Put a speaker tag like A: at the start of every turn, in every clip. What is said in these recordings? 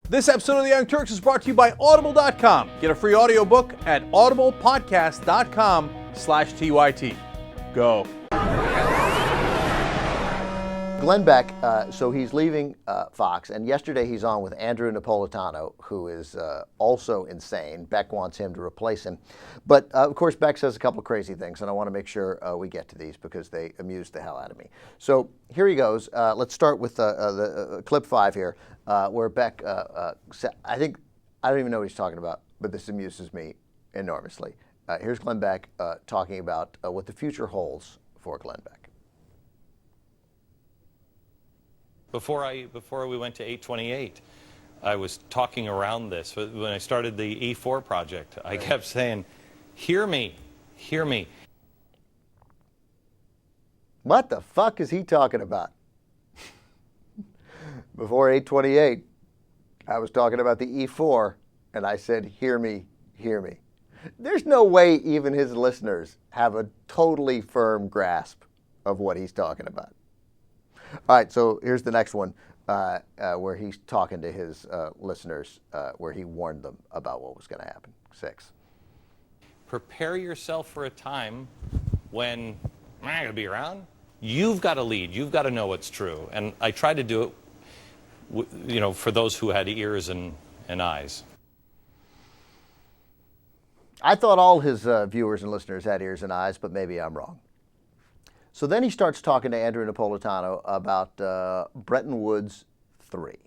A: This episode of The Young Turks is brought to you by Audible.com. Get a free audiobook at audiblepodcast.com/TYT. Go.
B: Glenn Beck, so he's leaving Fox, and yesterday he's on with Andrew Napolitano, who is also insane. Beck wants him to replace him. But, of course, Beck says a couple of crazy things, and I want to make sure we get to these because they amuse the hell out of me. So here he goes. Let's start with the clip 5 here, where Beck, I don't even know what he's talking about, but this amuses me enormously. Here's Glenn Beck talking about what the future holds for Glenn Beck.
C: Before we went to 828, I was talking around this. When I started the E4 project, I kept saying, hear me, hear me.
B: What the fuck is he talking about? Before 828, I was talking about the E4, and I said, hear me, hear me. There's no way even his listeners have a totally firm grasp of what he's talking about. All right, so here's the next one where he's talking to his listeners, where he warned them about what was going to happen. 6.
C: Prepare yourself for a time when I'm not going to be around. You've got to lead. You've got to know what's true. And I tried to do it, for those who had ears and eyes.
B: I thought all his viewers and listeners had ears and eyes, but maybe I'm wrong. So then he starts talking to Andrew Napolitano about Bretton Woods 3,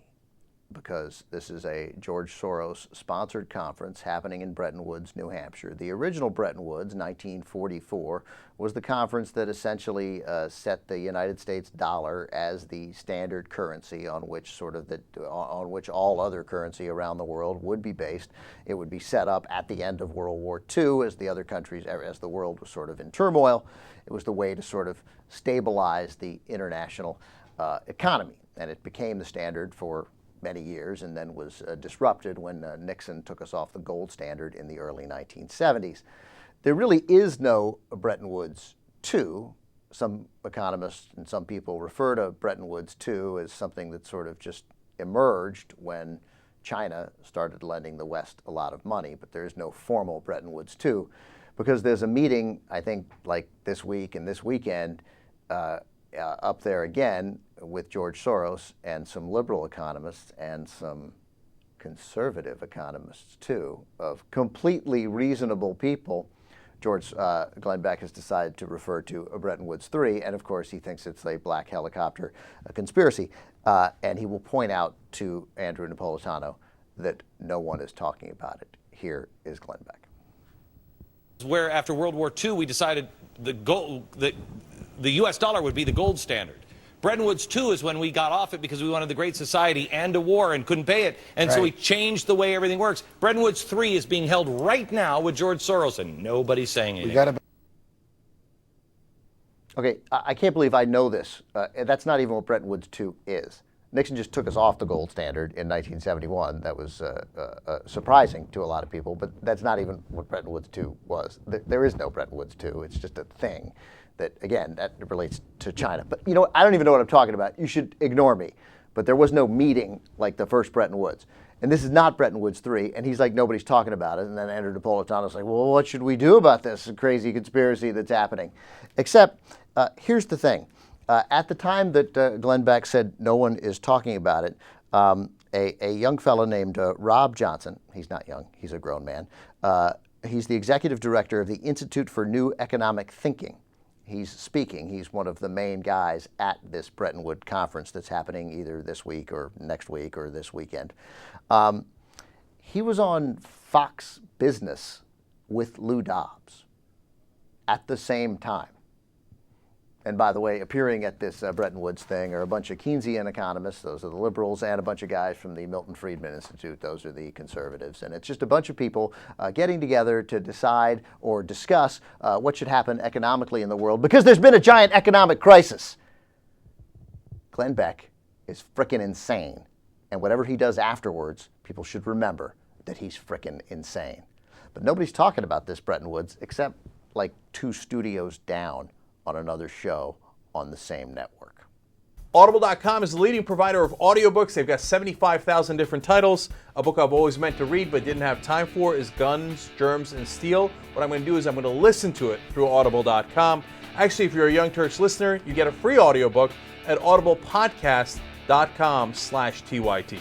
B: because this is a George Soros-sponsored conference happening in Bretton Woods, New Hampshire. The original Bretton Woods, 1944, was the conference that essentially set the United States dollar as the standard currency on which all other currency around the world would be based. It would be set up at the end of World War II as the world was sort of in turmoil. It was the way to sort of stabilize the international economy, and it became the standard for many years and then was disrupted when Nixon took us off the gold standard in the early 1970s. There really is no Bretton Woods II. Some economists and some people refer to Bretton Woods II as something that sort of just emerged when China started lending the West a lot of money, but there is no formal Bretton Woods II, because there's a meeting, I think, like this week and this weekend up there again with George Soros and some liberal economists and some conservative economists, too, of completely reasonable people. Glenn Beck has decided to refer to a Bretton Woods III, and of course he thinks it's a black helicopter conspiracy. And he will point out to Andrew Napolitano that no one is talking about it. Here is Glenn Beck.
C: Where after World War II we decided the U.S. dollar would be the gold standard. Bretton Woods II is when we got off it because we wanted the Great Society and a war and couldn't pay it, and so we changed the way everything works. Bretton Woods III is being held right now with George Soros, and nobody's saying anything.
B: Okay, I can't believe I know this. That's not even what Bretton Woods II is. Nixon just took us off the gold standard in 1971. That was surprising to a lot of people, but that's not even what Bretton Woods II was. There is no Bretton Woods II. It's just a thing that, again, that relates to China. But, I don't even know what I'm talking about. You should ignore me. But there was no meeting like the first Bretton Woods. And this is not Bretton Woods III. And he's like, nobody's talking about it. And then Andrew Napolitano's like, well, what should we do about this crazy conspiracy that's happening? Except, here's the thing. At the time that Glenn Beck said no one is talking about it, a young fellow named Rob Johnson, he's not young, he's a grown man, he's the executive director of the Institute for New Economic Thinking. He's speaking. He's one of the main guys at this Bretton Woods conference that's happening either this week or next week or this weekend. He was on Fox Business with Lou Dobbs at the same time. And by the way, appearing at this Bretton Woods thing are a bunch of Keynesian economists, those are the liberals, and a bunch of guys from the Milton Friedman Institute, those are the conservatives. And it's just a bunch of people getting together to decide or discuss what should happen economically in the world, because there's been a giant economic crisis. Glenn Beck is frickin' insane. And whatever he does afterwards, people should remember that he's frickin' insane. But nobody's talking about this Bretton Woods except like 2 studios down on another show on the same network.
A: Audible.com is the leading provider of audiobooks. They've got 75,000 different titles. A book I've always meant to read but didn't have time for is Guns, Germs, and Steel. What I'm going to do is I'm going to listen to it through Audible.com. Actually, if you're a Young Turks listener, you get a free audiobook at audiblepodcast.com/TYT.